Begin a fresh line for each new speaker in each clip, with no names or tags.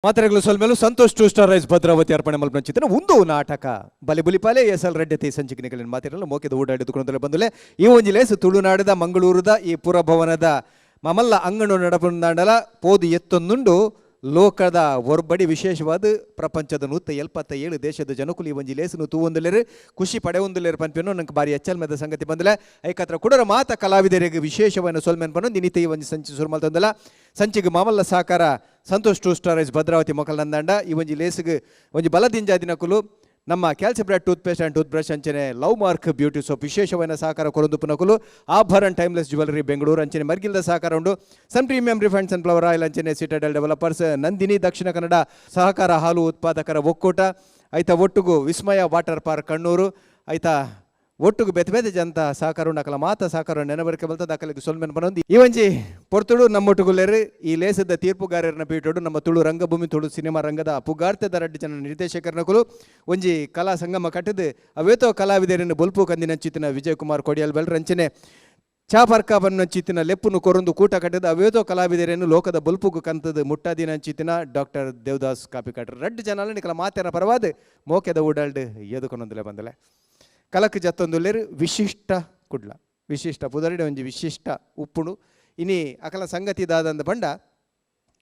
ಮಾತ್ರೆಗಳು ಸೊಲ್ಮೇಲು Santosh two star rice Bhadravati ಅರ್ಪಣೆ ಮಲ್ಪಂಚಿತನ ಒಂದು ನಾಟಕ ಬಲಿ ಬುಲಿಪಾಲೆ ಎಸಲ್ ರೆಡ್ಡತಿ ಸಂಚಿಕೆಗಳ ಮಾತಿರಲ್ಲ ಮೋಕೆದ ಓಡಾಡಿದುಕೊಂಡು ಬಂದುಲೆ ಈ ಒಂಜಿಲೇಸು ತುಳುನಾಡದ ಮಂಗಳೂರದ ಈ ಪುರಭವನದ ಮಮಲ್ಲ ಅಂಗಣು ನಡಪಂದಾಂಡಲ ಪೋದು ಎತ್ತೊಂದುಂಡು ಲೋಕದ ಒರ್ಬಡಿ ವಿಶೇಷವಾದ ಪ್ರಪಂಚದ 177 ದೇಶದ ಜನಕುಲಿ ಒಂಜಿ ಲೇಸನು ತೂವೊಂದುಲೆರು ಖುಷಿ ಪಡೆಯೊಂದುಲೆರು ಪನ್ಪೆನ್ನು ನಂಗೆ ಬಾರಿ ಎಚ್ಚಲ್ಮೆದ ಸಂಗತಿ ಬಂದಲೆ ಐಕತ್ರ ಕುಡರ ಮಾತ ಕಲಾವಿದರಿಗೆ ವಿಶೇಷವಾದ ಸೊಲ್ಮೆನ್ ಪನ್ನು ದಿನಿತ ಈ ಒಂಜಿ ಸಂಚಿ ಸುರು ಮಲ್ತಂದಲ ಸಂಚಿಗೆ ಮಾಮಲ್ಲ ಸಾಕಾರ Santosh two star rice Bhadravati ಮೊಕಲ್ನಂದಾಂಡ ಈ ಒಂಜಿ ಲೇಸಿಗೆ ಒಂಜಿ ಬಲದಿಂಜ ದಿನಕುಲು ನಮ್ಮ ಕ್ಯಾಲ್ಸಿಬ್ರಾಡ್ tooth paste and tooth brush ಅಂಚನೆ ಲವ್ ಮಾರ್ಕ್ ಬ್ಯೂಟಿ ಸೋಪ್ ವಿಶೇಷವಾದ ಸಹಕಾರ ಕೊರೊಂದು ಪುನಕುಲು ಆಭರಣ ಟೈಮ್ಲೆಸ್ ಜ್ಯುವೆಲರಿ ಬೆಂಗಳೂರು ಅಂಚನೆ ಮರ್ಗಿಲ್ದ ಸಹಕಾರ ಉಂಡು ಸನ್ ಪ್ರೀಮಿಯಂ ರಿಫೈನ್ಡ್ ಸನ್ ಫ್ಲವರ್ ಆಯಿಲ್ ಅಂಚನೆ ಸಿಟಾಡೆಲ್ ಡೆವಲಪರ್ಸ್ ನಂದಿನಿ ದಕ್ಷಿಣ ಕನ್ನಡ ಸಹಕಾರ ಹಾಲು ಉತ್ಪಾದಕರ ಒಕ್ಕೂಟ ಐತ ಒಟ್ಟುಗು ವಿಸ್ಮಯ ವಾಟರ್ ಪಾರ್ಕ್ ಕಣ್ಣೂರು ಐತ ಒಟ್ಟುಗು ಬೆತೆ ಬೆತೆ ಜಂತ ಸಹಕಾರ ನಕಲ ಮಾತ ಸಹಕಾರ ನೆನಬರಿಕೆ ಬಲ್ತದ ಅಕಲಿಗೆ ಸೊಲ್ಮೆನ್ ಬನೊಂದಿ ಈ ಒಂಜಿ ಪೊರ್ತುಡು ನಮ್ಮೊಟ್ಟುಗುಲೇರು ಈ ಲೇಸದ ತೀರ್ಪುಗಾರರನ್ನ ಪೀಠೋಡು ನಮ್ಮ ತುಳು ರಂಗಭೂಮಿ ತುಳು ಸಿನಿಮಾ ರಂಗದ ಪುಗಾರ್ತೆದ ರಡ್ಡು ಜನ ನಿರ್ದೇಶಕರನಕುಲು ಒಂಜಿ ಕಲಾ ಸಂಗಮ ಕಟ್ಟದು ಅವೇತೋ ಕಲಾವಿದರನ್ನು ಬೊಲ್ಪು ಕಂದಿನಂಚಿತ್ತಿನ ವಿಜಯ್ ಕುಮಾರ್ ಕೊಡಿಯಲ್ ಬೆಲ್ ರಂಚನೆ ಚಾಪರ್ಕಾಬನ್ನಂಚಿತ್ತಿನ ಲೆಪ್ಪುನು ಕೊರೊಂದು ಕೂಟ ಕಟ್ಟದು ಅವೇತೋ ಕಲಾವಿದರನ್ನು ಲೋಕದ ಬೊಲ್ಪುಗು ಕಂತದು ಮುಟ್ಟಾದಿನಂಚಿತ್ತಿನ ಡಾಕ್ಟರ್ ದೇವದಾಸ್ ಕಾಪಿಕಾಟ್ರು ರಡ್ಡು ಜನ ನಿಕಲ ಮಾತೆರ ಪರವಾದ ಮೋಕೆದ ಊಡಲ್ಡ್ ಎದುಕೊಂದೊಂದುಲೆ ಬಂದಲೆ ಕಲಕ್ ಜತ್ತೊಂದುಲ್ಲೇರು ವಿಶಿಷ್ಟ ಕುಡ್ಲ ವಿಶಿಷ್ಟ ಪುದರಿಡೆ ಒಂಜಿ ವಿಶಿಷ್ಟ ಉಪ್ಪುಡು ಇನಿ ಅಕಲ ಸಂಗತಿ ದಾದಂದ ಬಂಡ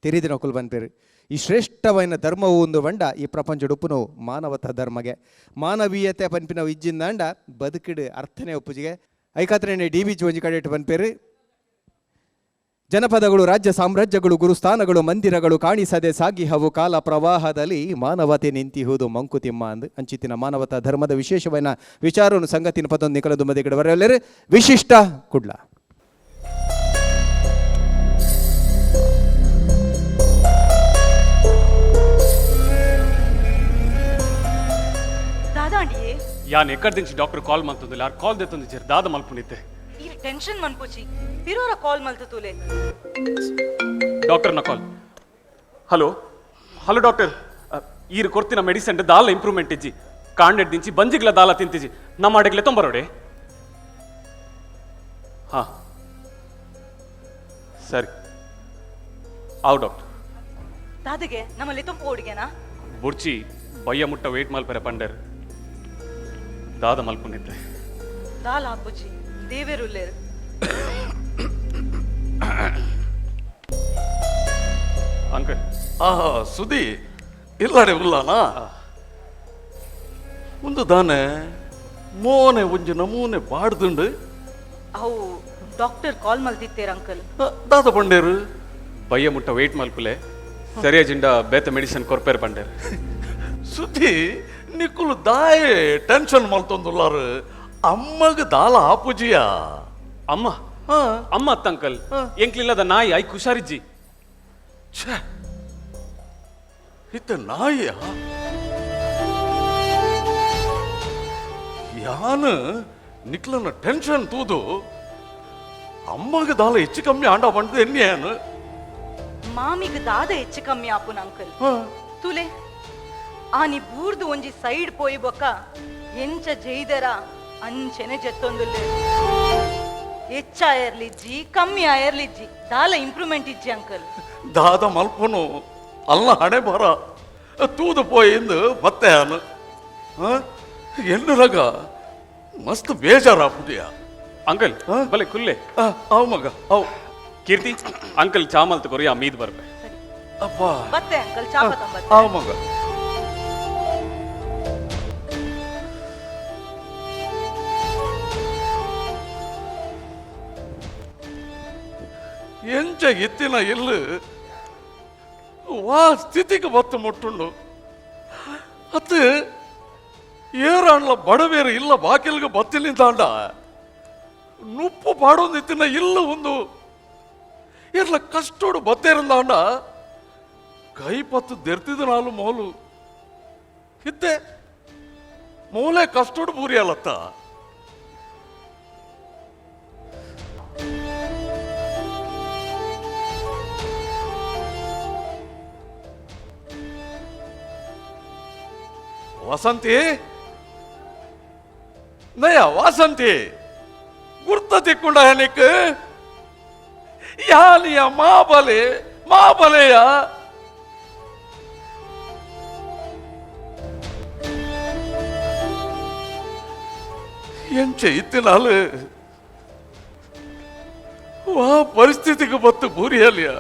ತೆರಿದಿನ ಒಕ್ಕಲು ಬಂದ್ಪೇರು ಈ ಶ್ರೇಷ್ಠವಾದ ಧರ್ಮವು ಒಂದು ಬಂಡ ಈ ಪ್ರಪಂಚದ ಉಪ್ಪುನು ಮಾನವತ ಧರ್ಮಗೆ ಮಾನವೀಯತೆ ಪನ್ಪಿನವು ಇಜ್ಜಿಂದಾಂಡ ಬದುಕಿಡು ಅರ್ಥನೇ ಒಪ್ಪುಜಿಗೆ ಐಕಾತ್ರೇನೆ ಡಿ ಬಿ ಒಂಜಿ ಕಡೆ ಇಟ್ಟು ಬಂದ್ಪೇರು ಜನಪದಗಳು ರಾಜ್ಯ ಸಾಮ್ರಾಜ್ಯಗಳು ಗುರುಸ್ಥಾನಗಳು ಮಂದಿರಗಳು ಕಾಣಿಸದೆ ಸಾಗಿಹವು ಕಾಲ ಪ್ರವಾಹದಲ್ಲಿ ಮಾನವತೆ ನಿಂತಿಹುದು ಮಂಕುತಿಮ್ಮ ಅಂದು ಅಂಚಿತಿನ ಮಾನವತಾ ಧರ್ಮದ ವಿಶೇಷವಾದ ವಿಚಾರವನ್ನು ಸಂಗತಿನ ಪದೊಂದು ನಿಕಲದು ಮದಿಗಡೆ ಬರೆಯಲ್ಲರು ವಿಶಿಷ್ಟ ಕುಡ್ಲ
ಯಾನ್ ಎಕ್ಕಡ ದಿಂಚಿ ಡಾಕ್ಟರ್ ಕಾಲ್ ಮಾಡ್ತಂದಿಲ್ಲ ಯಾರು ಕಾಲ್ ದೇತಂದಿಚ್ಚೇರು ದಾದ ಮಲ್ಪುನಿತ್ತೆ
ಈ ಟೆನ್ಷನ್ ಮನ್ಪುಚಿ ತಿರೋರ ಕಾಲ್ ಮಲ್ತುತುಲೆ
ಡಾಕ್ಟರ್ ನ ಕಾಲ್ ಹಲೋ ಹಲೋ ಡಾಕ್ಟರ್ ಈರು ಕೊರ್ತಿನ ಮೆಡಿಸಿನ್ ದಾಲ ಇಂಪ್ರೂವ್ಮೆಂಟ್ ಇಜ್ಜಿ ಕಾಂಡೆಡ್ ದಿಂಚಿ ಬಂಜಿಗ್ಲ ದಾಲ ತಿಂತಿಜಿ ನಮ್ಮ ಅಡೆಗ್ಲೆ ತೊಂಬರೋಡೆ ಹಾ ಸರಿ ಅವು ಡಾಕ್ಟರ್
ದಾದಗೆ ನಮ್ಮ ಲೆತೊಂಪು ಓಡಿಗೆನಾ
ಬುರ್ಚಿ ಬಯ್ಯ ಮುಟ್ಟ ವೇಟ್ ಮಲ್ಪೆರೆ ಪಂಡರ್ ದಾದ ಮಲ್ಪುನಿದ್ದೆ
ದಾಲ್ ಹಾಪುಚಿ ದೇವೇರುಲ್ಲೇರು
ಅಂಕಲ್
ಸುದಿ ಇಲ್ಲಾಡೆ ಉಲ್ಲಾನ ಒಂದು ದಾನೆ ಮೋನೆ ಒಂಜಿ ನಮೂನೆ ಬಾಡ್ದುಂಡು
ಅವು ಡಾಕ್ಟರ್ ಕಾಲ್ ಮಲ್ತಿತ್ತೇರ ಅಂಕಲ್
ದಾದ ಪಂಡೇರು
ಬಯ್ಯ ಮುಟ್ಟ ವೇಟ್ ಮಲ್ಪುಲೆ ಸರಿಯ ಜಿಂಡ ಬೇತ ಮೆಡಿಸಿನ್ ಕೊರ್ಪೇರ್ ಪಂಡೇರ್
ಸುದ್ದಿ ನಿಕ್ಕುಲು ದಾಯೆ ಟೆನ್ಷನ್ ಮಲ್ತೊಂದುಲ್ಲಾರು ಅಮ್ಮಗ ದಾಲ ಆಪುಜಿಯ
ಅಮ್ಮ ಅಮ್ಮ ಅತ್ತ ಅಂಕಲ್ ಎಂಕ್ಲಿಲ್ಲದ ನಾಯಿ ಐ ಕುಶಾರಿಜ್ಜಿ
ಛೇ ಇತ್ತ ನಾಯಿಯ ಯಾನು ನಿಕ್ಲನ ಟೆನ್ಷನ್ ತೂದು ಅಮ್ಮಗ ದಾಲ ಹೆಚ್ಚು ಕಮ್ಮಿ ಆಂಡ ಬಂಡದು ಎನ್ನೇನು
ಮಾಮಿಗ ದಾದ ಹೆಚ್ಚು ಕಮ್ಮಿ ಆಪುನ ಅಂಕಲ್ ತುಲೆ ಆನಿ ಬೂರ್ದು ಒಂಜಿ ಸೈಡ್ ಪೋಯಿ ಬೊಕ್ಕ ಎಂಚ ಜೈದರ ಅಂಚೆನೆ ಜತ್ತೊಂದುಲ್ಲೆ ಹೆಚ್ಚ ಆಯರ್ಲಿಜ್ಜಿ ಕಮ್ಮಿ ಆಯರ್ಲಿಜ್ಜಿ ದಾಲ ಇಂಪ್ರೂವ್ಮೆಂಟ್ ಇಜ್ಜಿ ಅಂಕಲ್
ದಾದ ಮಲ್ಪನು ಅಲ್ಲ ಹಣೆ ಬರ ತೂದು ಪೋಯಿಂದು ಮತ್ತೆ ಅನು ಎನ್ನುರಗ ಮಸ್ತ್ ಬೇಜಾರಾಗ್ಬಿಟ್ಟಿಯ
ಅಂಕಲ್ ಬಲೆ ಕುಲ್ಲೆ
ಅವ್ ಮಗ ಅವ್
ಕೀರ್ತಿ ಅಂಕಲ್ ಚಾಮಲ್ತ ಕೊರಿಯ ಮೀದ್ ಬರ್ಬೆ
ಅಪ್ಪ
ಬತ್ತೆ ಅಂಕಲ್ ಚಾಪ ತಂಬತ್ತೆ
ಅವ್ ಮಗ ಎಂಚ ಎತ್ತಿನ ಎಲ್ಲು ವಾ ಸ್ಥಿತಿಗೆ ಬತ್ತು ಮುಟ್ಟುಂಡು ಅತ್ತು ಏರಾಣ್ಲ ಬಡವೇರು ಇಲ್ಲ ಬಾಕಿಲ್ಗೆ ಬತ್ತಿಲಿಂದಾಂಡ ನುಪ್ಪು ಪಾಡೊಂದಿತ್ತಿನ ಇಲ್ಲ ಒಂದು ಇರ್ಲ ಕಷ್ಟೋಡು ಬತ್ತೇರಿಂದಾಂಡ ಕೈ ಪತ್ತು ದೆರ್ತಿದ ನಾಲು ಮೋಲು ಇತ್ತೆ ಮೂಲೆ ಕಷ್ಟೋಡು ಬೂರಿ ಅಲ್ಲತ್ತ ವಸಂತಿ ನಯ ವಾಸಂತಿ ಗುರ್ತ ತಿಕ್ಕೊಂಡ ಹೆನಿಕ್ ಯಾಲಿಯ ಮಾಬಲೆ ಮಾಬಲೆಯ ಎಂಚ ಇತ್ತಿನಾಲು ಆ ಪರಿಸ್ಥಿತಿಗೆ ಬತ್ತು ಬೂರಿಯಲ್ಲಿಯ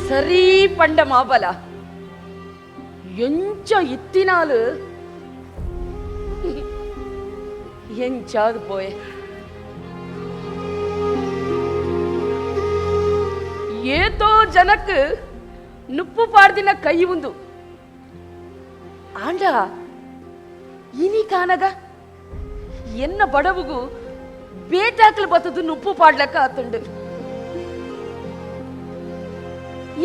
ಸರಿ ಪಂಡ ಮಾಬಲ ಎಂಚ ಇತ್ತಿನಾಲು ಎಂಚಾದು ಪೋಯೆ ஏதோ ஜனக்கு நுப்பு பாடுதின கை உந்து ஆண்டா இனி கானಗ ಎನ್ನ ಬಡವುಗು ಬೇಟಾಕಲು ಬತ್ತದು ನುಪ್ಪು ಪಾಡ್ಲಕ್ಕ ಆತುಂಡು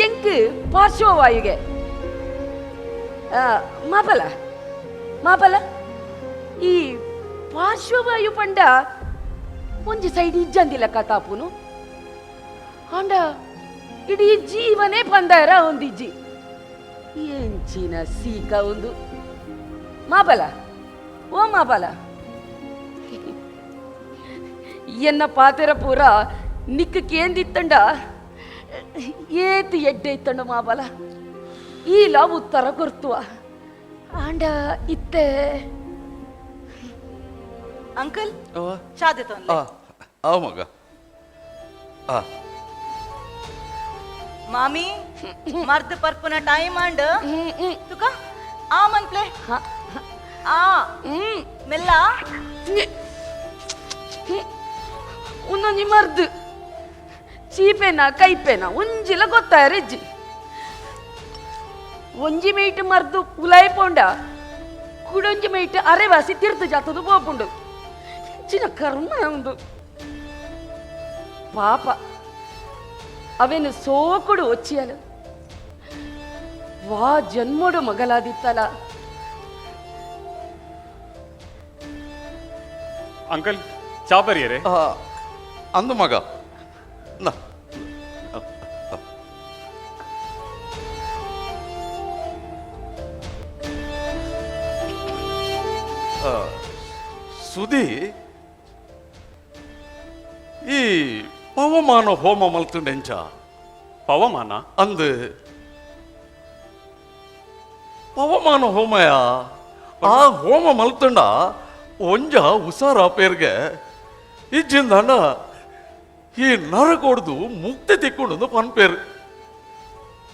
ಎಂಕ್ ಪಾರ್ಶ್ವವಾಯುಗೆ ಮಾಪಲ ಮಾಪಲ ಈ ಪಾರ್ಶ್ವವಾಯು ಪಂಡ ಒಂಜಿ ಸೈಡ್ ಇಜ್ಜಂದಿಲ್ಲ ಕತಾಪುನು ಆಂಡ ಇಡೀ ಜೀವನೇ ಪಂದಾರ ಒಂದಿಜ್ಜಿ ಎಂಚಿನ ಸೀಕ ಒಂದು ಮಾಪಲ ಓ ಮಾಪಲ ಎನ್ನ ಪಾತೆರ ಪೂರ ನಿಕ್ಕ ಕೇಂದಿತ್ತಂಡ ಏತು ಎಡ್ಡೆ ಇತ್ತಂಡ ಮಾಬಲ ಈಲ ಉತ್ತರ ಕೊರ್ತುವ ಆಂಡ ಇತ್ತೆ
ಅಂಕಲ್ ಚಾದೆ ತೊಂದ್ರೆ
ಆ ಮಗ ಆ
ಮಾಮಿ ಮರ್ದ ಪರ್ಪುನ ಟೈಮ್ ಅಂಡ್ ತುಕ ಆ ಮಂತ್ಲೆ ಆ ಮೆಲ್ಲ
ಒಂದೊಂಜಿ ಮರ್ದು ಚೀಪೇನ ಕೈಪೇನ ಒಂಜಿಲ ಗೊತ್ತಾಯರೆಜ್ಜಿ ಒಂಜಿ ಮೈಟ್ ಮರ್ದು ಉಲಾಯ್ ಪೋಂಡ ಕುಡೊಂಜಿ ಮೈಟ್ ಅರೆವಾಸಿ ತೀರ್ಥ ಜಾತದು ಪೋಪುಂಡು ಚಿನ್ನ ಕರ್ಮ ಉಂಡು ಪಾಪ ಅವೇನು ಸೋಕುಡು ಒಚ್ಚಿಯಲು ವಾ ಜನ್ಮೋಡು ಮಗಲಾದಿತ್ತಲ
ಅಂಕಲ್ ಚಾ ಬರಿಯರೆ
ಅಂದ ಮಗ ನ ಸುದಿ ಈ ಪವಮಾನ ಹೋಮ ಮಲ್ತುಂಡೆಂಚ
ಪವಮಾನ
ಅಂದು ಪವಮಾನ ಹೋಮಯ ಆ ಹೋಮ ಮಲ್ತುಂಡ ಒಂಜ ಉಸಾರ ಪೇರ್ಗೆ ಇಜ್ಜಿಂದ ಈ ನರಕೊಡ್ದು ಮುಕ್ತಿ ತಿಕ್ಕೊಂಡು ಪನ್ಪೇರು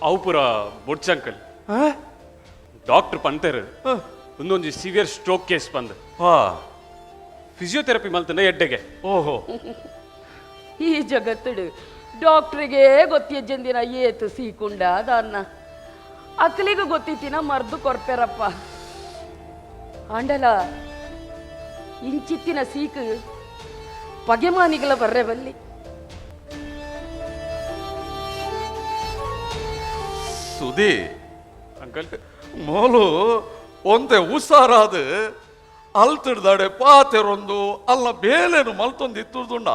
ಅವು ಪುರ ಬೊಡ್ಚಂಕಲ್ ಡಾಕ್ಟರ್ ಪಂತೇರು ಒಂದೊಂದು ಸಿವಿಯರ್ ಸ್ಟ್ರೋಕ್ ಕೇಸ್ ಬಂದು ಫಿಸಿಯೋಥೆರಪಿ ಮಲ್ತಂಡ ಎಡ್ಡೆಗೆ
ಓಹೋ
ಈ ಜಗತ್ತುಡು ಡಾಕ್ಟ್ರಿಗೆ ಗೊತ್ತಿಜ್ಜಂದಿನ ಏತು ಸೀಕುಂಡ ಅದನ್ನ ಅಕ್ಕಲಿಗೂ ಗೊತ್ತಿತ್ತಿನ ಮರ್ದು ಕೊರ್ಪೆರಪ್ಪ ಆಂಡಲ ಇಂಚಿತ್ತಿನ ಸೀಕು ಪಗೆಮಾನಿಗಳ ಬರ್ರೆ ಬಲ್ಲಿ
ಸುದಿ
ಅಂಕಲ್
ಮೋಲು ಒಂದೆ ಉಸಾರಾದ ಅಲ್ತಿಡ್ದಾಡೆ ಪಾತೆರೊಂದು ಅಲ್ಲ ಬೇಲೇನು ಮಲ್ತೊಂದು ಇತ್ತುದುಂಡ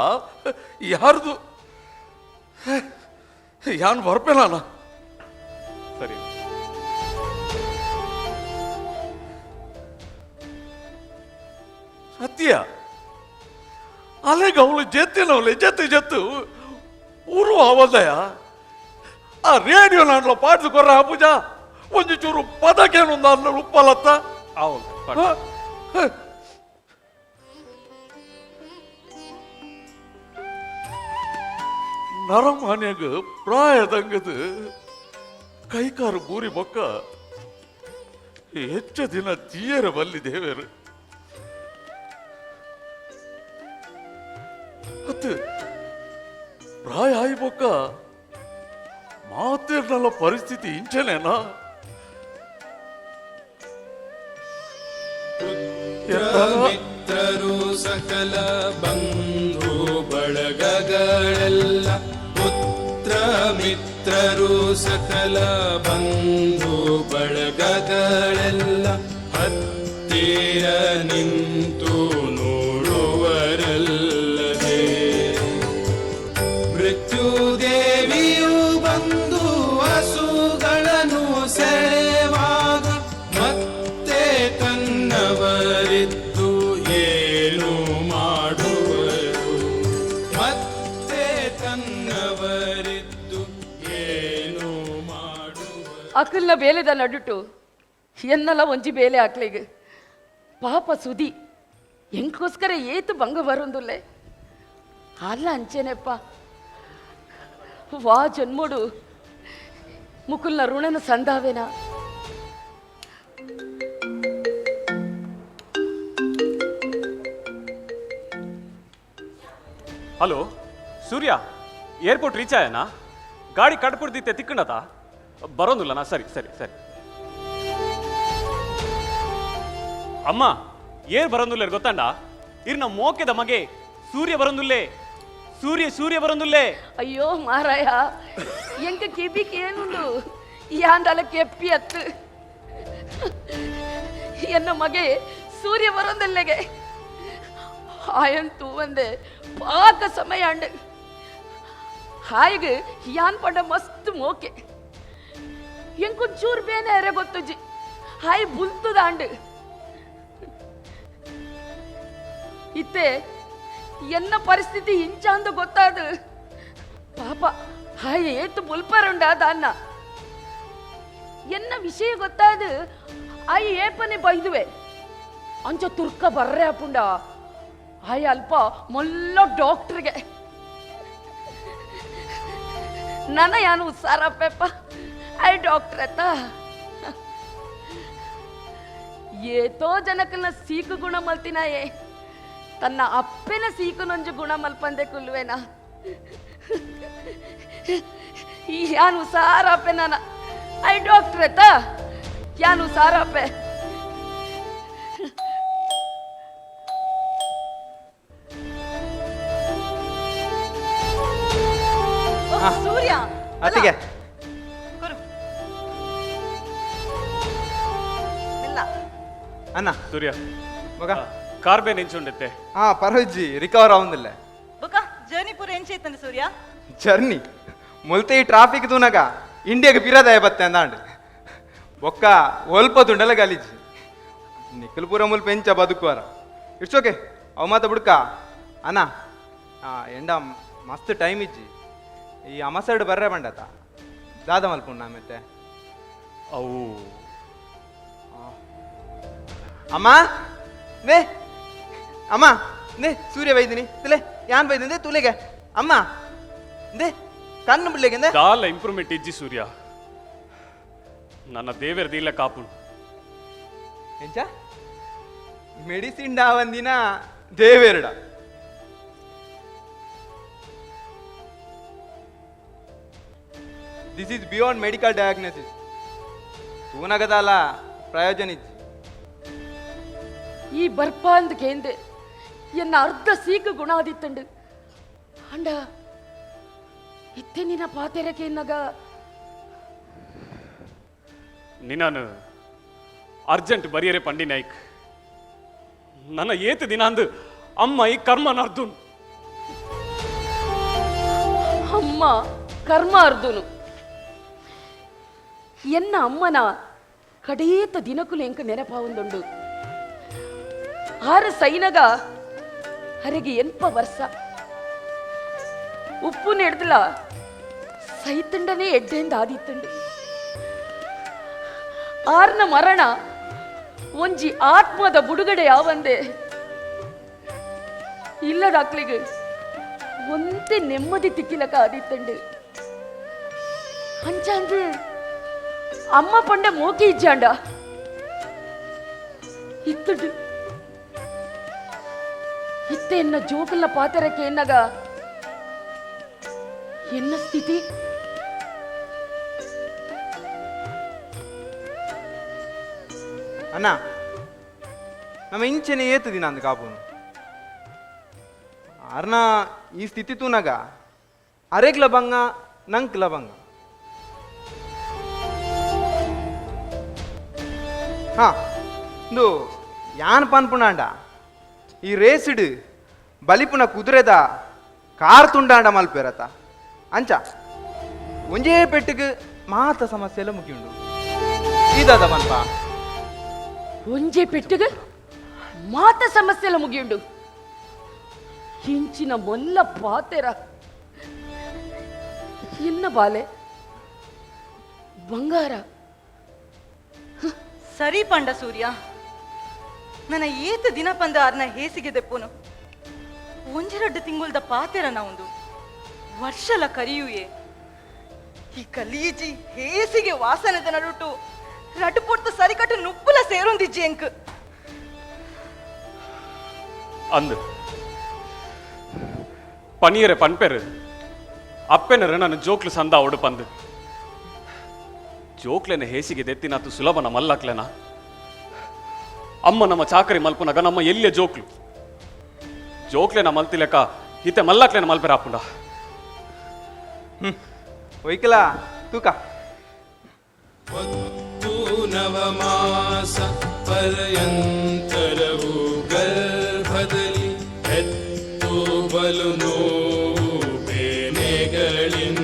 ಯಾರ್ದು ಯಾನ್ ಬರ್ಪೇನಾನ
ಸರಿ
ಸತ್ಯ ಅಲೆಗ ಅವಳು ಜೆತ್ತಿನವಳೆ ಜತ್ತು ಊರು ಅವದಯ ಆ ರೇಡಿಯೋ ನಾಡ್ಲ ಪಾಡ್ದು ಕೊರ್ರ ಪೂಜಾ ಒಂಜಿ ಚೂರು ಪದಕೇನೊಂದು ಅಲ್ಲ ಉಪ್ಪಲತ್ತ
ಅವು
ನರಮಾನ್ಯಾಗ ಪ್ರಾಯದಂಗದ ಕೈಕಾರು ಬೂರಿ ಬೊಕ್ಕ ಹೆಚ್ಚ ದಿನ ತೀಯರ ಬಲ್ಲಿ ದೇವೇರು ಅತ್ತು ಪ್ರಾಯ ಆಯಿ ಬೊಕ್ಕ ಮಾತೇರ್ನಲ್ಲ ಪರಿಸ್ಥಿತಿ ಇಂಚನೇನಾ
ಮಿತ್ರರು ಸಕಲ ಬಂಧು ಬಳಗಗಳೆಲ್ಲ ಪುತ್ರ ಮಿತ್ರರು ಸಕಲ ಬಂಧು ಬಳಗಗಳೆಲ್ಲ ಹತ್ತಿರ ನಿಂತು ನೋಡುವರಲ್ಲದೆ ಮೃತ್ಯುದೇವಿಯು ಬಂದು ಹಸುಗಳನ್ನು ಸೆಳೆವಾಗ ಮತ್ತೆ
ಅಕಲ್ನ ಬೇಲೆದ ನಡುಟು ಎನ್ನಲ ಒಂಜಿ ಬೇಲೆ ಹಾಕ್ಲಿಗೆ ಪಾಪ ಸುದಿ ಎಂಕೋಸ್ಕರ ಏತು ಭಂಗ ಬರೊಂದುಲ್ಲೆ ಅಲ್ಲ ಅಂಚೆನೆಪ್ಪ ವಾ ಜನ್ಮೋಡು ಮುಕುಲ್ನ ಋಣನ ಸಂದಾವೆನ
ಹಲೋ ಸೂರ್ಯ ಏರ್ಪೋರ್ಟ್ ರೀಚ್ ಆಯನಾ ಗಾಡಿ ಕಟ್ಪುಡ್ದಿತ್ತೆ ತಿಕ್ಕಣತ ಬರೋದಿಲ್ಲನಾ ಸರಿ ಸರಿ ಸರಿ ಅಮ್ಮ ಏರ್ ಬರೋದಿಲ್ಲ ಗೊತ್ತಂಡ ಇರ್ನ ಮೋಕೆದ ಮಗೆ ಸೂರ್ಯ ಬರೋದಿಲ್ಲೇ ಸೂರ್ಯ ಬರೋದಿಲ್ಲೇ
ಅಯ್ಯೋ ಮಾರಾಯ ಎಂಕ ಕಿಬಿಕ್ ಏನುಂಡು ಯಾಂದಲ ಕೆಪ್ಪಿ ಅತ್ತು ಎನ್ನ ಮಗೆ ಸೂರ್ಯ ಬರೋದಲ್ಲೆಗೆ ಆಯಂತೂ ಒಂದೇ ಪಾಕ ಸಮಯ ಅಂಡ್ ಹಾಯಿಗೆ ಯಾನ್ ಪಂಡ ಮಸ್ತ್ ಮೋಕೆ ಎಂಕೊಂಚೂರು ಬೇನೆ ಅರೆ ಗೊತ್ತುಜಿ ಹಾಯ್ ಬುಲ್ತದ ಅಂಡ್ ಇತ್ತೆ ಎನ್ನ ಪರಿಸ್ಥಿತಿ ಇಂಚ ಅಂದು ಗೊತ್ತಾದ ಪಾಪ ಹಾಯ್ ಏತು ಬುಲ್ಪರುಂಡ ದಾನ್ನ ಎನ್ನ ವಿಷಯ ಗೊತ್ತಾದ ಆಯ್ ಏಪನೆ ಬೈದುವೆ ಅಂಚ ತುರ್ಕ ಬರ್ರೆ ಅಪ್ಪುಂಡ ಆಯ್ ಅಲ್ಪ ಮೊಲ್ಲ ಡಾಕ್ಟರ್ಗೆ ನನ್ನ ಯಾನು ಉತ್ಸಾರಪ್ಪೆಪ್ಪ ಆಯ್ ಡಾಕ್ಟರ್ ಅತ್ತ ಏತೋ ಜನಕಲ್ನ ಸೀಕು ಗುಣ ಮಲ್ತಿನಾಯೇ ತನ್ನ ಅಪ್ಪೆನ ಸೀಕು ನೊಂಜು ಗುಣ ಮಲ್ಪಂದೆ ಕುಲ್ವೇನಾ ಯಾನು ಸಾರಪ್ಪೆ ನಾನ ಐ ಡಾಕ್ಟರ್ ಅತ್ತ ಯಾನು ಸಾರಪ್ಪೆ
ಸೂರ್ಯ
ಅತ್ತಿಗೆ
ಕೊರು ಇಲ್ಲ
ಅನ್ನ
ಸೂರ್ಯ
ಮಗ
ಕಾರ್ಬೆ ನೆಂಚುಂಡೆತ್ತೆ
ಪರವಜ್ಜಿ ರಿಕವರ್ ಆവുന്നിಲ್ಲ
ಬೊಕ ಜರ್ನಿ ಪೂರ ಎಂಚೈತಂದೆ ಸೂರ್ಯ
ಜರ್ನಿ ಮುಲ್ತೆ ಈ ಟ್ರಾಫಿಕ್ ತೂನಗ ಇಂಡಿಯಾಗೆ ಪಿರದಾಯ ಬತ್ತೆ ಅಂದಾಂಡ್ ಬೊಕ್ಕ ಒಲ್ಪ ತುಂಡಲ ಗಲೀಜಿ ನಿಖಲ್ ಪೂರ ಮುಲ್ಪ ಎಂಚ ಬದುಕುವಾರ ಇಟ್ಸ್ ಓಕೆ ಅವ ಮಾತ ಬಿಡ್ಕ ಅಣ್ಣ ಎಂಡ ಮಸ್ತ್ ಟೈಮ್ ಇಜ್ಜಿ ಈ ಅಮಸೈಡ್ ಬರ್ರೆ ಬಂಡತ ದಾದ ಮಲ್ಪುಣ್ಣ ಮತ್ತೆ
ಅವು
ಅಮ್ಮ ನೇ ಅಮ್ಮ ನೇ ಸೂರ್ಯ ಬೈದಿನಿ ತುಲೆ ಯಾನ್ ಬೈದಿಂದೆ ತುಲೆಗೆ ಅಮ್ಮ ದೇ ಕಣ್ಣು ಬಿಡ್ಲಿಕ್ಕೆ
ದಾಲ ಇಂಪ್ರೂವ್ಮೆಂಟ್ ಇಜ್ಜಿ ಸೂರ್ಯ ನನ್ನ ದೇವರದಿಲ್ಲ ಕಾಪುಂಡು
ಎಂಚ ಮೆಡಿಸಿನ್ ಡಾ ಒಂದಿನ ದೇವೇರಡ this is beyond medical diagnosis ತೂನಗದಲ್ಲ ಪ್ರಯೋಜನ ಇಜ್ಜಿ
ಈ ಬರ್ಪ ಅಂದ್ ಕೇಂದೆ ಎನ್ನ ಅರ್ಧ ಸೀಕು ಗುಣ ಆದಿತ್ತಂಡು ಅಂಡ ಇತ್ತೆ ನಿನ್ನ ಪಾತೆರಕ್ಕೆ ಎನ್ನಗ
ನಿನಾನು ಅರ್ಜೆಂಟ್ ಬರಿಯರೆ ಪಂಡಿ ನಾಯ್ಕ್ ನನ್ನ ಏತು ದಿನ ಅಂದು ಅಮ್ಮ ಈ ಕರ್ಮ ನರ್ದು
ಅಮ್ಮ ಕರ್ಮ ಅರ್ದುನು ಎನ್ನ ಅಮ್ಮನ ಕಡೇತ ದಿನಕುಲು ಎಂಕ ನೆನಪಾವೊಂದುಂಡು ಆರು ಸೈನಗ ಹರೆಗೆ ಎನ್ಪ ವರ್ಷ ಉಪ್ಪು ನೆಡ್ದಲ ಸೈತಂಡನೇ ಎಡ್ಡೆಂದ ಆದಿತ್ತಂಡು ಆರ್ನ ಮರಣ ಒಂಜಿ ಆತ್ಮದ ಬುಡುಗಡೆ ಯಾವಂದೆ ಇಲ್ಲದಾಕ್ಲಿಗೆ ಒಂದೇ ನೆಮ್ಮದಿ ತಿಕ್ಕಿಲಕ ಆದಿತ್ತಂಡು ಅಂಚಾಂದು ಅಮ್ಮ ಪಂಡ ಮೋಕಿ ಇಜ್ಜಾಂಡ ಇತ್ತುಡು ಇತ್ತೆ ಎನ್ನ ಜೋಕಲ್ನ ಪಾತೆರಕ್ಕೆ ಎನ್ನಗ ಎನ್ನ ಸ್ಥಿತಿ
ಅಣ್ಣ ನಮ್ಮ ಇಂಚೆನೆ ಏತು ದಿನ ಅಂದ್ ಕಾಪುನು ಆರ್ನ ಈ ಸ್ಥಿತಿ ತೂನಗ ಅರೆಗ್ಲ ಬಂಗ ನಂಕ್ಲ ಬಂಗ ಹಾ ಇಂದು ಯಾನ್ ಪನ್ಪುಣಾಂಡ ಈ ರೇಸಿಡ್ ಬಲಿಪುನ ಕುದುರೆದ ಕಾರ್ ತುಂಡಾಂಡ ಮಲ್ಪೇರತ ಅಂಚ ಒಂಜೇ ಪೆಟ್ಟಿಗೆ ಮಾತ ಸಮಸ್ಯೆ ಎಲ್ಲ ಮುಗಿಯುಂಡು ಇದಾದ ಮನ್ಪ
ಒಂಜೆ ಪೆಟ್ಟುಗ ಮಾತ ಸಮಸ್ಯೆಲ ಮುಗಿಯುಂಡು ಹಿಂಚಿನ ಮೊಲ್ಲ ಪಾತೆರ ಎನ್ನ ಬಾಲೆ ಬಂಗಾರ
ಸರಿ ಪಂಡ ಸೂರ್ಯ, ನನ್ನ ಏತ ದಿನ ಪಂದ ಅರ್ನ ಹೇಸಿಗೆ ದೆಪ್ಪುನು ಒಂಜೆರಡು ತಿಂಗುಳ್ದ ಪಾತೆರನ ಒಂದು ವರ್ಷಲ ಕರಿಯುಯೇ ಈ ಕಲೀಜಿ ಹೇಸಿಗೆ ವಾಸನದ ನಡುಟು ರಟ್ಟು ಪೊಡ್ತ ಸರಿಕಟ್ಟು ನುಪ್ಪುಲ ಸೇರೊಂದಿಜ್ಜಿ ಎಂಕ್
ಅಂದು ಪನಿಯರೆ ಪನ್ಪೆರು ಅಪ್ಪೆನರು ನನ್ನ ಜೋಕ್ಲು ಸಂದ ಒಡು ಪಂದು ಜೋಕ್ಲೆನ ಹೇಸಿಗೆ ದೆತ್ತಿನಾತು ಸುಲಭನ ಮಲ್ಲಕ್ಲೆನ ಅಮ್ಮ ನಮ್ಮ ಚಾಕರಿ ಮಲ್ಪುನಗ ನಮ್ಮ ಎಲ್ಲಿಯ ಜೋಕ್ಲು ಜೋಕ್ಲೆನ ಮಲ್ತಿಲೆಕ ಹಿತೆ ಮಲ್ಲಕ್ಲೆನ ಮಲ್ಪೆರ ಅಪ್ಪುಂಡ
ಒಯ್ಕಲ ತೂಕ
ಹೊತ್ತು ನವಮಾಸ ಪರ್ಯಂತರವು ಗರ್ಭದಲ್ಲಿ ಹೆತ್ತು ಬಲು ನೋವು ಬೇನೆಗಳಿಂದಲೇ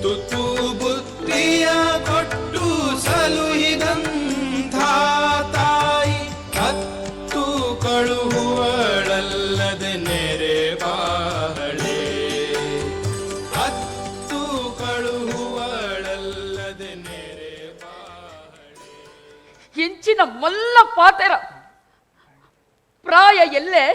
ತುತ್ತು ಬುದ್ಧಿಯ ಕೊಟ್ಟು ಸಲುಹಿದಂಥ ತಾಯಿ ಹತ್ತು ಕಳುಹುವಳಲ್ಲದೆ ನೆರೆ ಬಾಳೆ ಹತ್ತು ಕಳುಹುವಳಲ್ಲದೆ ನೆರೆ ಬಾಳೆ.
ಹೆಂಚಿನ ಮಲ್ಲ ಪಾತೆರ ಪ್ರಾಯ ಎಲ್ಲೇ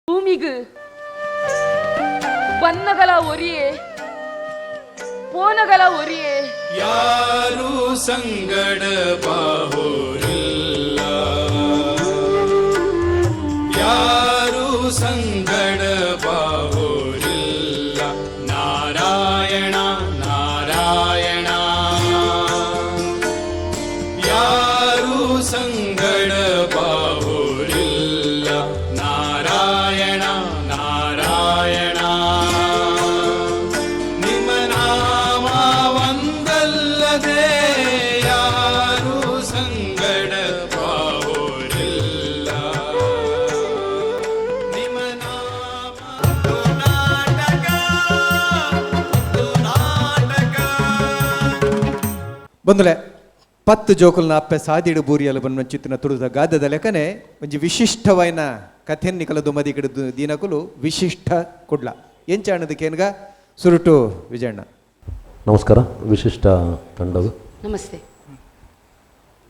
ಭೂಮಿಗೆ ಬನ್ನಗಳ ಒರಿಯೇ ಪೋನಗಳ ಒರಿಯೇ
ಯಾರು ಸಂಗಡ ಬಾಹೋರಿಲ್ಲ ಯಾರು ಸಂಗಡ ಬಾಹೋರಿಲ್ಲ ನಾರಾಯಣ ನಾರಾಯಣ ಯಾರು ಸಂಗಡ ಬಾಹೋರಿಲ್ಲ ನಾರಾಯಣ ನಾರಾಯಣ ನಿಮ್ಮ ನಾಮ ಒಂದಲ್ಲದೆ ಯಾರು ಸಂಗಡ
ಬಂದುಲೆ 10 ಜೋಕುಲ್ನ ಅಪ್ಪೆ ಸಾದಿಡು ಬೂರಿಯಲು ಬನ್ನ ಚಿತ್ತಿನ ತುಳುದ ಗಾದದ ಲೆಕ್ಕನೆ ಒಂಜಿ ವಿಶಿಷ್ಟವಾಯಿನ ಕಥೆನ್ ನಿಕಲ ದುಮದಿ ಗಿಡದು ದೀನಕುಲು ವಿಶಿಷ್ಟ ಕುಡ್ಲ ಎಂಚಾಣದಕ್ಕೇನ್ಗ ಸುರುಟು ವಿಜಯಣ್ಣ.
ನಮಸ್ಕಾರ. ವಿಶಿಷ್ಟ ತಂಡವು
ನಮಸ್ತೆ.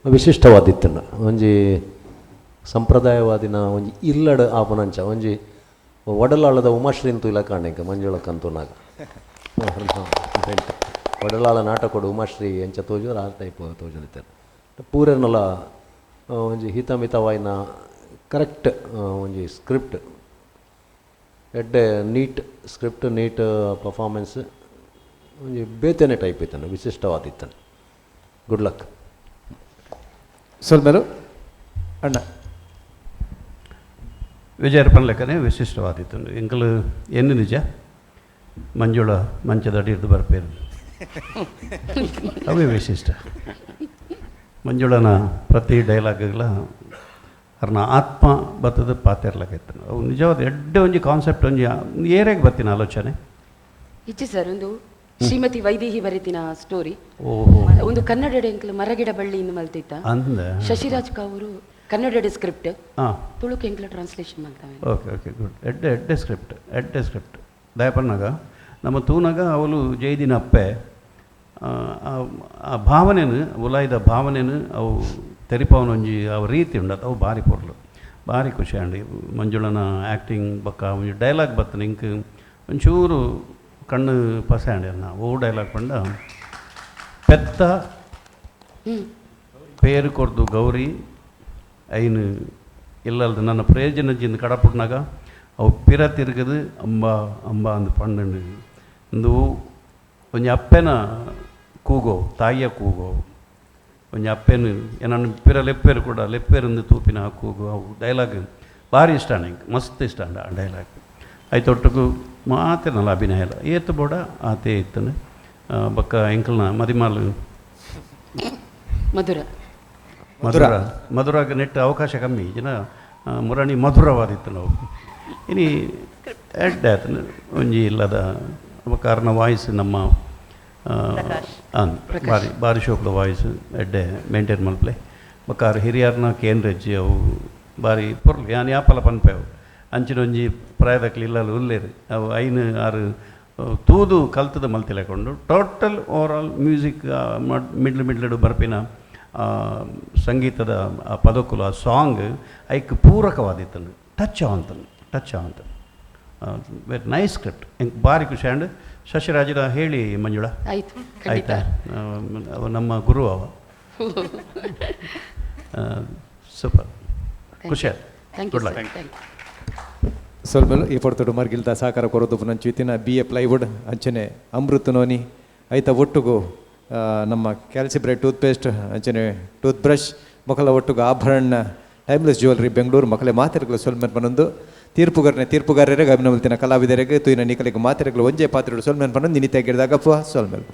ವಿಶಿಷ್ಟವಾದಿತ್ತನ್ನ ಒಂಜಿ ಸಂಪ್ರದಾಯವಾದಿನ ಒಂಜಿ ಇಲ್ಲಡ ಆಪನಂಚ ಒಂಜಿ ಒಡಲಾಳದ ಉಮಾಶ್ರೀಂತು ಇಲ್ಲ ಕಾಣೆಂಕ ಮಂಜುಳಕ್ಕಂತೂನಾಗ ಒಡಲಾಳ ನಾಟಕೊಡು ಉಮಾಶ್ರೀ ಎಂಚ ತೋಜು ಆ ಟೈಪ್ ತೋಜಲಿದ್ದಾರೆ ಪೂರನಲ್ಲ ಒಂಜಿ ಹಿತಮಿತವಾಯಿನ ಕರೆಕ್ಟ್ ಒಂಜಿ ಸ್ಕ್ರಿಪ್ಟ್ ಎಡ್ಡೆ ನೀಟ್ ಸ್ಕ್ರಿಪ್ಟ್ ನೀಟ್ ಪರ್ಫಾರ್ಮೆನ್ಸ್ ಒಂಜಿ ಬೇತೆನೆ ಟೈಪ್ ಇತ್ತಾನೆ ವಿಶಿಷ್ಟವಾದಿತ್ತಾನೆ. Good luck.
ಸೊಲ್ಮೇಲು ಅಣ್ಣ
ವಿಜಯರ್ಪಣ ಲೆಕ್ಕನೆ ವಿಶಿಷ್ಟವಾದಿತ್ತು ಎಂಕಲು ಎನ್ನು ನಿಜ ಮಂಜುಳ ಮಂಚದ ಅಡಿರ್ದು ಬರ್ಪೇರು ಅವೇ ವಿಶಿಷ್ಟ. ಮಂಜುಳನ ಪ್ರತಿ ಡೈಲಾಗ್ಗಳ ಅವ್ರನ್ನ ಆತ್ಮ ಬತ್ತದ ಪಾತಿರ್ಲಕೈತೆ ಅವು ನಿಜವಾದ ಎಡ್ಡೆ ಒಂಜಿ ಕಾನ್ಸೆಪ್ಟ್ ಒಂಜಿ ಏರಿಯಾಗೆ ಬರ್ತೀನಿ ಆಲೋಚನೆ
ಇಚ್ಚಿ ಸರ್ ಒಂದು ಶ್ರೀಮತಿ ವೈದೇಹಿ ಬರೀತಿನ ಸ್ಟೋರಿ.
ಓಹೋ
ಒಂದು ಕನ್ನಡ ಎಂಕಲು ಮರಗಿಡ ಬಳ್ಳಿ ಇನ್ನು ಮಲ್ತಿತ್ತ
ಅಂದ
ಶಶಿರಾಜ್ ಕಾವರು ಕನ್ನಡ ಸ್ಕ್ರಿಪ್ಟ್
ಹಾಂ
ತುಳುಕು ಎಂಕಲ ಟ್ರಾನ್ಸ್ಲೇಷನ್ ಮಾಡ್ತಾವೆ.
Okay okay good. ಎಡ್ಡೆ ಸ್ಕ್ರಿಪ್ಟ್ ದಯಪನ್ನಾಗ ನಮ್ಮ ತೂನಾಗ ಅವಳು ಜೈದಿನ ಅಪ್ಪೆ ಆ ಭಾವನೆನು ಉಲಾಯ್ದ ಭಾವನೆನು ಅವು ತೆರಿಪವನೊಂಜಿ ಅವು ರೀತಿ ಉಂಡದು ಅವು ಭಾರಿ ಪೊರ್ಲು ಭಾರಿ ಖುಷಿ ಅಂಡಿ. ಮಂಜುಳನ ಆ್ಯಕ್ಟಿಂಗ್ ಬಕ್ಕ ಒಂಜಿ ಡೈಲಾಗ್ ಬರ್ತನೆ ಇಂಕ್ ಒಂಚೂರು ಕಣ್ಣು ಪಸೆ ಅಂಡಿ ಅನ್ನ ಓ ಡೈಲಾಗ್ ಪಂಡ ಪೆತ್ತ ಪೇರು ಕೊರ್ದು ಗೌರಿ ಐನು ಇಲ್ಲಲ್ದು ನನ್ನ ಪ್ರಯೋಜನಜಿಂದ ಕಡಪುಟ್ನಾಗ ಅವು ಪಿರ ತಿರುಗದು ಅಂಬ ಅಂಬ ಅಂದು ಪಂಡು ಒಂದು ಒಂಜಿ ಅಪ್ಪೆನ ಕೂಗೋ ತಾಯಿಯ ಕೂಗೋ ಒಂಜಿ ಅಪ್ಪೆನು ಏನನ್ನು ಪಿರ ಲೆಪ್ಪೇರು ಕೂಡ ಲೆಪ್ಪೇರಂದು ತೂಪಿನ ಕೂಗೋ ಅವು ಡೈಲಾಗ್ ಭಾರಿ ಇಷ್ಟ ನಂಗೆ ಮಸ್ತ್ ಇಷ್ಟ ಅಂಡ ಆ ಡೈಲಾಗ್ ಐತೊಟ್ಟಿಗೂ ಮಾತೇನಲ್ಲ ಅಭಿನಯ ಎಲ್ಲ ಏತು ಬೋಡ ಆತೇ ಇತ್ತನು ಬಕ್ಕ ಎಂಕಲ್ನ ಮದಿಮಾಲು ಮಧುರಾಗ ನೆಟ್ಟು ಅವಕಾಶ ಕಮ್ಮಿ ಜನ ಮುರಣಿ ಮಧುರವಾದಿತ್ತು ನಾವು ಇನಿ ಎಡ್ಡೆ ಆತನು ಒಂಜಿ ಇಲ್ಲದ ಕಾರಣ ವಾಯ್ಸ್ ನಮ್ಮ ಭಾರಿ ಶೋಕದ ವಾಯ್ಸ್ ಎಡ್ಡೆ ಮೇಂಟೈನ್ ಮಲ್ಪಲೆ ಬಕಾರ ಹಿರಿಯರ್ನ ಕೇಂದ್ರಜ್ಜಿ ಅವು ಭಾರಿ ಪೊರ್ಲು ಯಾನ್ ಯಾಪಲ ಪನ್ಪೆ ಅವು ಅಂಚಿನೊಂಜಿ ಪ್ರಾಯದಕ್ಲಿ ಇಲ್ಲಲು ಉಲ್ಲೇರು ಅವು ಐನು ಆರು ತೂದು ಕಲ್ತದ ಮಲ್ತಿಲೆಕೊಂಡು ಟೋಟಲ್ ಓವರಾಲ್ ಮ್ಯೂಸಿಕ್ ಮಿಡ್ಲು ಬರ್ಪಿನ ಸಂಗೀತದ ಆ ಪದಕುಲು ಆ ಸಾಂಗ್ ಐಕ್ ಪೂರಕವಾದಿತ್ತನು ಟಚ್ ಆವಂತ ವೆರಿ ನೈಸ್ ಸ್ಕ್ರಿಪ್ಟ್ ಎಂಗೆ ಭಾರಿ ಖುಷಿ ಆ್ಯಂಡ್ ಶಶಿರಾಜರ ಹೇಳಿ ಮಂಜುಳ
ಆಯ್ತು
ಆಯ್ತಾ ಅವ ನಮ್ಮ ಗುರು ಅವ ಸೂಪರ್ ಖುಷಿ ಆಯ್ತು. Good luck.
ಸ್ವಲ್ಪ ಈ ಪೊರ್ತುಡು ಮರ್ಗಿಲ್ದ ಸಾಕಾರ ಕೊರೋದು ಪುನಂಚುತಿನ BA ಪ್ಲೈವುಡ್ ಅಂಚನೆ ಅಮೃತ ನೋನಿ ಐತ ಒಟ್ಟುಗು ನಮ್ಮ ಕ್ಯಾಲ್ಸಿಬ್ರೇಟ್ ಟೂತ್ಪೇಸ್ಟ್ ಅಂಚನೆ ಟೂತ್ ಬ್ರಷ್ ಮಕ್ಕಳ ಒಟ್ಟುಗು ಆಭರಣ ಟೈಮ್ಲೆಸ್ ಜ್ಯುವೆಲ್ರಿ ಬೆಂಗಳೂರು ಮಕ್ಕಳೇ ಮಾತೆರೆಗಳು ಸೊಲ್ಮೆನ್ ಪನೊಂದು ತೀರ್ಪುಗಾರರಿಗೆ ಅಭಿನವಲ್ತಿನ ಕಲಾವಿದರಿಗೆ ತುಯಿನ ನಿಕಲಿಗೆ ಮಾತೆರೆಗಳು ಒಂಜೇ ಪಾತ್ರೆಗಳು ಸೊಲ್ಮೆನ್ ಪನೊಂದು ನಿನಿತೆ ಗಿಡದಾಗ ಸೊಲ್ಮೆಲ್